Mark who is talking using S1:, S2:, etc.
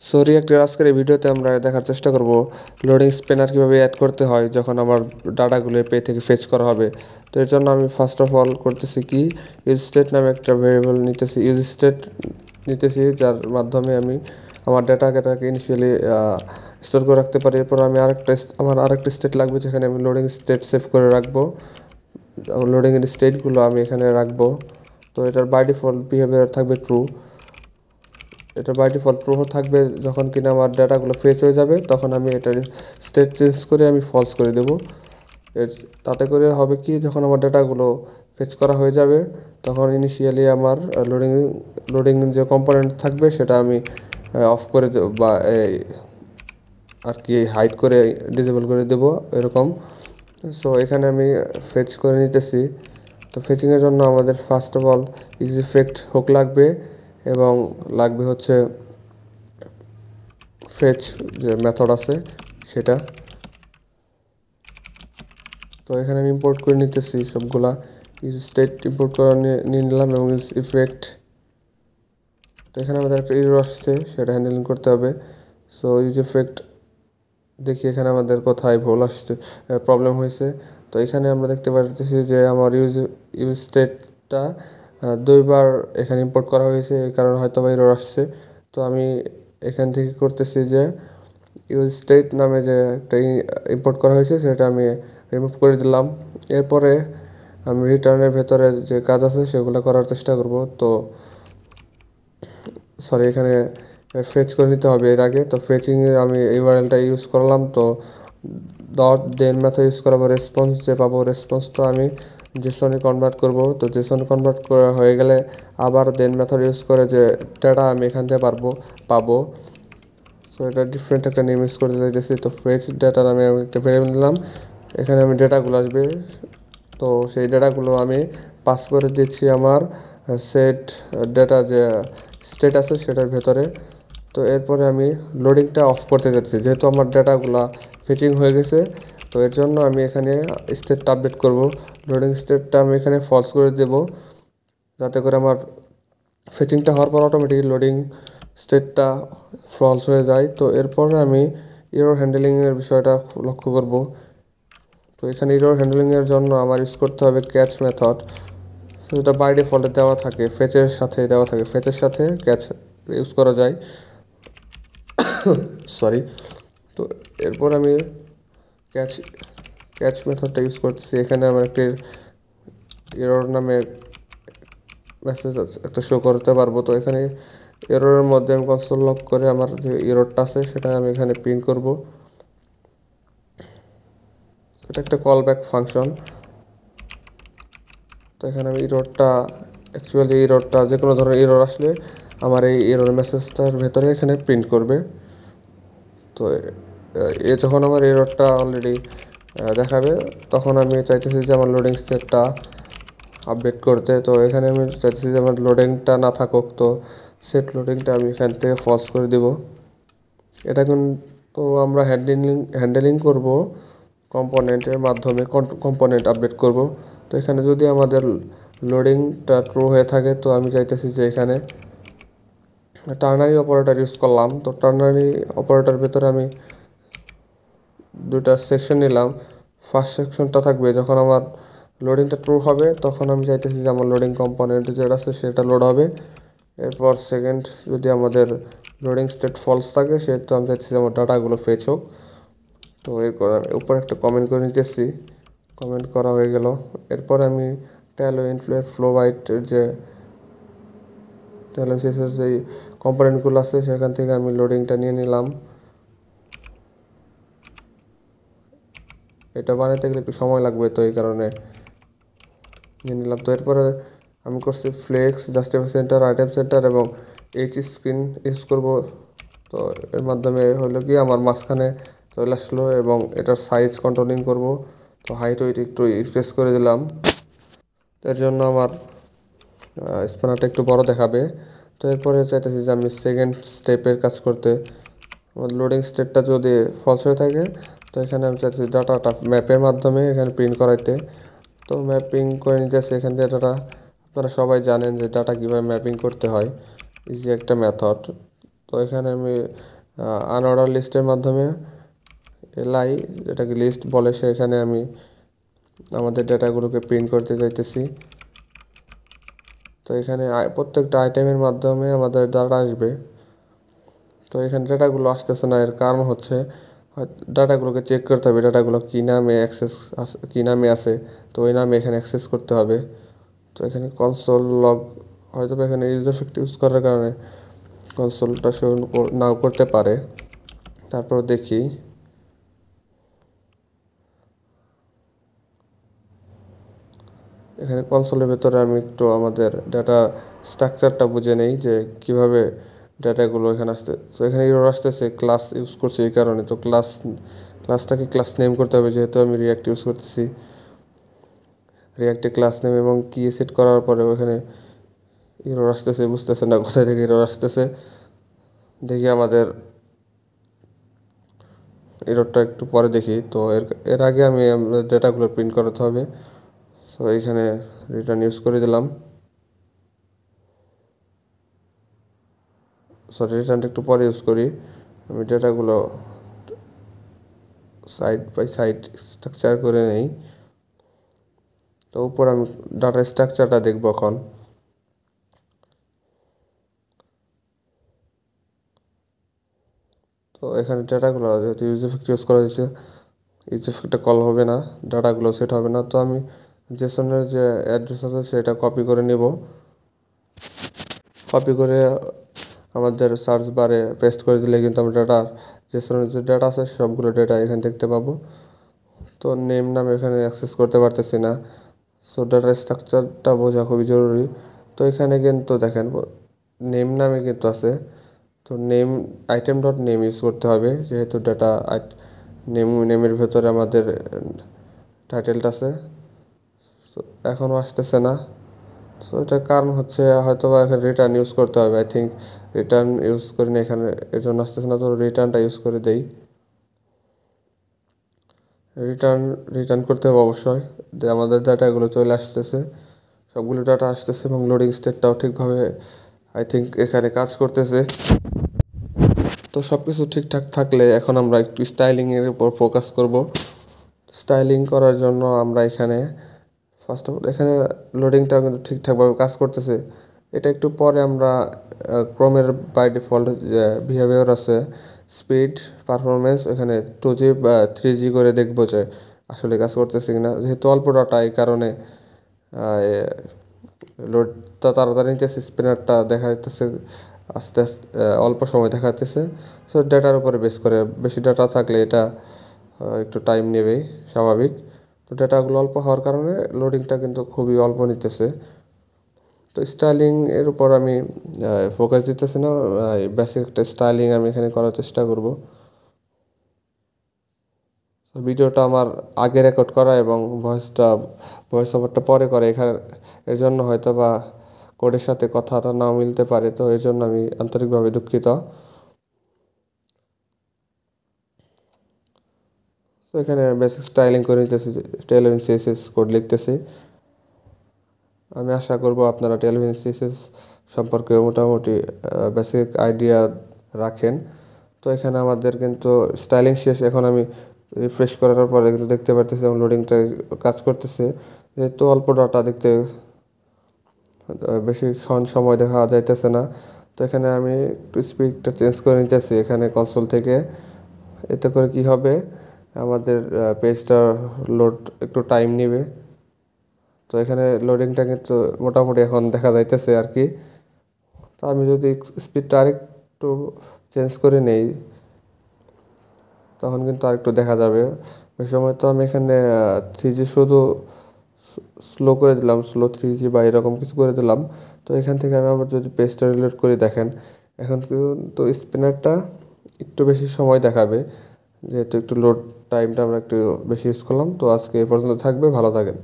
S1: So রিঅ্যাক্টের আজকের এই ভিডিওতে আমরা দেখার চেষ্টা করব লোডিং স্প্যানার কীভাবে অ্যাড করতে হয় যখন আমার ডাটাগুলো পে থেকে ফেচ করা হবে। তো এর জন্য আমি ফার্স্ট অফ অল করতেছি কি, ইউজ স্টেট নামে একটা ভেরিয়েবল নিতেছি, ইউজ স্টেট নিতেছি, যার মাধ্যমে আমি আমার ডাটাকে ইনিশিয়ালি স্টোর করে রাখতে পারি। এরপর আমি আমার আরেকটা স্টেট লাগবে যেখানে আমি লোডিং স্টেট সেভ করে রাখবো। লোডিংয়ের স্টেটগুলো আমি এখানে রাখবো। তো এটার বাই ডিফল্ট বিহেভিয়ার থাকবে ট্রু। এটা বাই ডিফল্ট ট্রু থাকবে। যখন কিনা আমার ডাটাগুলো ফেচ হয়ে যাবে তখন আমি এটার স্টেট চেঞ্জ করে আমি ফলস করে দেবো। তাতে করে হবে কি, যখন আমার ডাটাগুলো ফেচ করা হয়ে যাবে তখন ইনিশিয়ালি আমার লোডিং যে কম্পোনেন্ট থাকবে সেটা আমি অফ করে দেবো বা আর কি হাইড করে ডিসেবল করে দেবো এরকম। সো এখানে আমি ফেচ করে নিতেছি। তো ফেচিংয়ের জন্য আমাদের first of all is effect hook লাগবে এবং লাগবে হচ্ছে ফেচ যে মেথড আছে সেটা। তো এখানে আমি ইম্পোর্ট করে নিতেছি সবগুলা। ইউজ স্টেট ইম্পোর্ট করে নিয়ে নিলাম এবং ইউজ ইফেক্ট। তো এখানে আমাদের একটা এরর আসছে, সেটা হ্যান্ডেলিং করতে হবে। সো ইউজ ইফেক্ট দেখি এখানে আমাদের কোথায় ভুল আসছে, প্রবলেম হয়েছে। তো এখানে আমরা দেখতে পাচ্ছি যে আমার ইউজ স্টেটটা দুইবার এখানে ইম্পোর্ট করা হয়েছে, এই কারণে হয়তো বা এরর আসছে। তো আমি এখান থেকে করতেছি যে ইউজ স্টেট নামে যে একটা ইম্পোর্ট করা হয়েছে সেটা আমি রিমুভ করে দিলাম। এরপরে আমি রিটার্নের ভেতরে যে কাজ আছে সেগুলো করার চেষ্টা করব। তো সরি, এখানে ফেচ করে নিতে হবে এর আগে। তো ফেচিংয়ে আমি ইউআরএলটা ইউজ করলাম। তো ডট দেন মেথড ইউজ করাবো, রেসপন্স যে পাবো রেসপন্সটা আমি জেসনে কনভার্ট করব। তো জেসন কনভার্ট করা হয়ে গেলে আবার দেন মেথড ইউজ করে যে ডাটা আমি এখান থেকে পাবো। সো এটা ডিফারেন্ট একটা নেম ইউজ করতে চাইতেছি। তো ফেচ ডাটার আমি একটা ভেরিয়েবল নিলাম, এখানে আমি ডেটাগুলো আসবে। তো সেই ডেটাগুলো আমি পাস করে দিচ্ছি আমার সেট ডেটা যে স্টেট আছে সেটার ভেতরে। তো এরপরে আমি লোডিংটা অফ করতে যাচ্ছি, যেহেতু আমার ডেটাগুলো ফেচিং হয়ে গেছে। তো এর জন্য আমি এখানে স্টেটটা আপডেট করব। লোডিং স্টেটটা আমি এখানে ফলস করে দেব, যাতে করে আমার ফেচিংটা হওয়ার পর অটোমেটিক লোডিং স্টেটটা ফলস হয়ে যায়। তো এরপরে আমি এরর হ্যান্ডেলিংয়ের বিষয়টা লক্ষ্য করব। তো এখানে এরর হ্যান্ডেলিংয়ের জন্য আমার ইউজ করতে হবে ক্যাচ মেথড। সেটা বাই ডিফল্টে দেওয়া থাকে, ফেচের সাথে দেওয়া থাকে, ফেচের সাথে ক্যাচ ইউজ করা যায়। সরি। তো এরপর আমি ক্যাচ ক্যাচ মেথডটা ইউজ করতেছি। এখানে আমার একটি এরর নামে মেসেজ একটা শো করতে পারবো। তো এখানে এররের মধ্যে আমি কনসোল লক করে আমার যে এররটা আছে সেটা আমি এখানে প্রিন্ট করব। এটা একটা কল ব্যাক ফাংশন। তো এখানে আমি অ্যাকচুয়ালি এররটা যে কোনো ধরনের এরর আসলে আমার এই এরর মেসেজটার ভেতরে এখানে প্রিন্ট করবে। তো যখন আমার এররটা অলরেডি দেখাবে তখন আমি চাইতেছি যে আমার লোডিং স্টেটটা আপডেট করতে। তো এখানে আমি চাইতেছি যে আমার লোডিংটা না থাকুক, তো সেট লোডিংটা আমি এখান থেকে ফলস করে দেব। এটা কিন্তু আমরা হ্যান্ডেলিং করব কম্পোনেন্টের মাধ্যমে, কম্পোনেন্ট আপডেট করব। তো এখানে যদি আমাদের লোডিংটা ট্রু হয়ে থাকে তো আমি চাইতেছি যে এখানে টার্নারি অপারেটর ইউজ করলাম। তো টার্নারি অপারেটর ভেতরে আমি দুটা সেকশন নিলাম। ফার্স্ট সেকশনটা থাকবে যখন আমার লোডিংটা ট্রু হবে তখন আমি চাইতেছি যে আমার লোডিং কম্পোনেন্ট যেটা আছে সেটা লোড হবে। এরপর সেকেন্ড, যদি আমাদের লোডিং স্টেট ফলস থাকে সেহেতু আমি চাইতেছি আমার ডাটাগুলো ফেচ হোক। তো এরপর আমি উপরে একটা কমেন্ট করে নিতেছি, কমেন্ট করা হয়ে গেল। এরপর আমি ট্যালো ইনফ্লোর ফ্লো বাইট যে ট্যালো সিএসএস যেই কম্পোনেন্টগুলো আছে সেখান থেকে আমি লোডিংটা নিয়ে নিলাম। এটা বানাতে গেলে একটু সময় লাগবে, তো এই কারণে নিয়ে নিলাম। তো এরপরে আমি করছি flex, justify center, item center এবং এইচ স্ক্রিন ইউজ করব। তো এর মাধ্যমে হলো কি আমার মাঝখানে চলে আসলো এবং এটার সাইজ কন্ট্রোলিং করব। তো হাইট ওয়েট একটু ইনক্রিজ করে দিলাম, এর জন্য আমার স্প্যানারটা একটু বড় দেখাবে। তো এরপরে চাইতেছি যে আমি সেকেন্ড স্টেপের কাজ করতে। আমার লোডিং স্টেটটা যদি ফলস হয়ে থাকে তো এখানে আমি চাইতেছি ডাটাটা ম্যাপের মাধ্যমে এখানে প্রিন্ট করাইতে। তো ম্যাপিং করে নিতেছি এখান থেকে ডাটা। আপনারা সবাই জানেন যে ডাটা কীভাবে ম্যাপিং করতে হয়, ইজি একটা মেথড। তো এখানে আমি আনঅর্ডার লিস্টের মাধ্যমে এলআই যেটাকে লিস্ট বলে সেখানে আমি আমাদের ডেটাগুলোকে প্রিন্ট করতে চাইতেছি। তো এখানে প্রত্যেকটা আইটেমের মাধ্যমে আমাদের ডাটা আসবে। তো এখানে ডাটাগুলো আসতেছে না, এর কারণ হচ্ছে ডাটাগুলোকে চেক করতে হবে ডাটাগুলো কী নামে কী নামে আছে, তো ওই নামে এখানে অ্যাক্সেস করতে হবে। তো এখানে কনসোল লগ হয়তো এখানে ইউজ এফেক্ট ইউজ করার কারণে কনসোলটা শো নাও করতে পারে। তারপর দেখি এখানে কনসোলের ভেতরে আমি একটু আমাদের ডাটা স্ট্রাকচারটা বুঝে নেই যে কিভাবে ডাটাগুলো এখানে আসতে। তো এখানে এরর আসতেছে ক্লাস ইউজ করছি এই কারণে। তো ক্লাসটাকে ক্লাস নেম করতে হবে, যেহেতু আমি রিয়াক্ট ইউজ করতেছি। রিয়াক্টে ক্লাস নেম এবং কি সেট করার পরে ওখানে এরর আসতেছে, বুঝতেছে না কোথায় থেকে এরর আসতেছে। দেখি আমাদের এররটা একটু পরে দেখি। তো এর আগে আমি ডেটাগুলো প্রিন্ট করাতে হবে। সো এইখানে রিটার্ন ইউজ করে দিলাম। সরি, রিটার্নটা একটু পরে ইউজ করি। আমি ডেটাগুলো সাইড বাই সাইড স্ট্রাকচার করে নেই। তো উপর আমি ডাটা স্ট্রাকচারটা দেখব এখন। তো এখানে ডাটাগুলো যেহেতু ইউজ এফেক্ট ইউজ করা হয়েছে, ইউজ এফেক্টটা কল হবে না, ডাটাগুলো সেট হবে না। তো আমি জেসনের যে অ্যাড্রেস আছে সেটা কপি করে নেব। কপি করে আমাদের সার্চ বারে পেস্ট করে দিলে কিন্তু আমরা জেসনের যে ডাটা আছে সবগুলো ডাটা এখানে দেখতে পাবো। তো নেম নাম এখানে অ্যাক্সেস করতে পারতেছি না। সো ডাটার স্ট্রাকচারটা বোঝা খুবই জরুরি। তো এখানে কিন্তু দেখেন নেম নামে কিন্তু আছে। তো আইটেম ডট নেম ইউজ করতে হবে, যেহেতু ডাটা নেমের ভেতরে আমাদের টাইটেলটা আছে। তো এখনও আসতেছে না। সো এটার কারণ হচ্ছে হয়তো বা এখানে রিটার্ন ইউজ করতে হবে। আই থিঙ্ক রিটার্ন ইউজ করি না এখানে, এর জন্য আসতেছে না। তো রিটার্নটা ইউজ করে দেই। রিটার্ন করতে হবে অবশ্যই। যে আমাদের ডাটাগুলো চলে আসতেছে, সবগুলো ডাটা আসতেছে এবং লোডিং স্টেটটাও ঠিকভাবে আই থিঙ্ক এখানে কাজ করতেছে। তো সব কিছু ঠিকঠাক থাকলে এখন আমরা একটু স্টাইলিংয়ের উপর ফোকাস করব। স্টাইলিং করার জন্য আমরা এখানে ফার্স্ট অফ অল এখানে লোডিংটা কিন্তু ঠিকঠাকভাবে কাজ করতেছে। এটা একটু পরে আমরা ক্রোমের বাই ডিফল্ট যে বিহেভিয়ার আছে স্পিড পারফরমেন্স এখানে 2G বা 3G করে দেখবো যে আসলে কাজ করতেছে কিনা। যেহেতু অল্প ডাটা এই কারণে লোডটা তাড়াতাড়ি নিতেছে, স্পিনারটা দেখা যাচ্ছে আস্তে আস্তে অল্প সময় দেখা যাচ্ছে। সো ডেটার উপরে বেস করে বেশি ডাটা থাকলে এটা একটু টাইম নেবেই, স্বাভাবিক। তো ডাটাগুলো অল্প হওয়ার কারণে লোডিংটা কিন্তু খুবই অল্প নিতেছে। তো স্টাইলিং এর উপর আমি ফোকাস দিতেছি না, বেসিক একটা স্টাইলিং আমি এখানে করার চেষ্টা করব। ভিডিওটা আমার আগে রেকর্ড করা এবং ভয়েস ওভারটা পরে করে এখানে, এর জন্য হয়তো বা কোডের সাথে কথাটা নাও মিলতে পারে। তো এর জন্য আমি আন্তরিকভাবে দুঃখিত। তো এখানে বেসিক স্টাইলিং করে নিতেছি, টেলভিন সিএসএস কোড লিখতেছি। আমি আশা করব আপনারা টেলভিন সিএসএস সম্পর্কে মোটামুটি বেসিক আইডিয়া রাখেন। তো এখানে আমাদের কিন্তু স্টাইলিং শেষ। এখন আমি রিফ্রেশ করার পরে কিন্তু দেখতে পারতেছি এবং লোডিংটা কাজ করতেছে। যেহেতু অল্প ডাটা দেখতে বেশিক্ষণ সময় দেখা যাইতেছে না। তো এখানে আমি একটু স্পিডটা চেঞ্জ করে নিতেছি এখানে কনসোল থেকে। এতে করে কি হবে, আমাদের পেজটা লোড একটু টাইম নেবে। তো এখানে লোডিংটা কিন্তু মোটামুটি এখন দেখা যাইতেছে আর কি। তো আমি যদি স্পিডটা আরেকটু চেঞ্জ করে নেই তখন কিন্তু আরেকটু দেখা যাবে। ওই সময় তো আমি এখানে 3G শুধু স্লো করে দিলাম, স্লো 3G বা এরকম কিছু করে দিলাম। তো এখান থেকে আমি আবার যদি পেজটা রিলোড করে দেখেন, এখন কিন্তু স্পিনারটা একটু বেশি সময় দেখাবে, যেহেতু একটু লোড টাইমটা আমরা একটু বেশি ইউজ করলাম। তো আজকে এ পর্যন্ত থাকবে, ভালো থাকেন।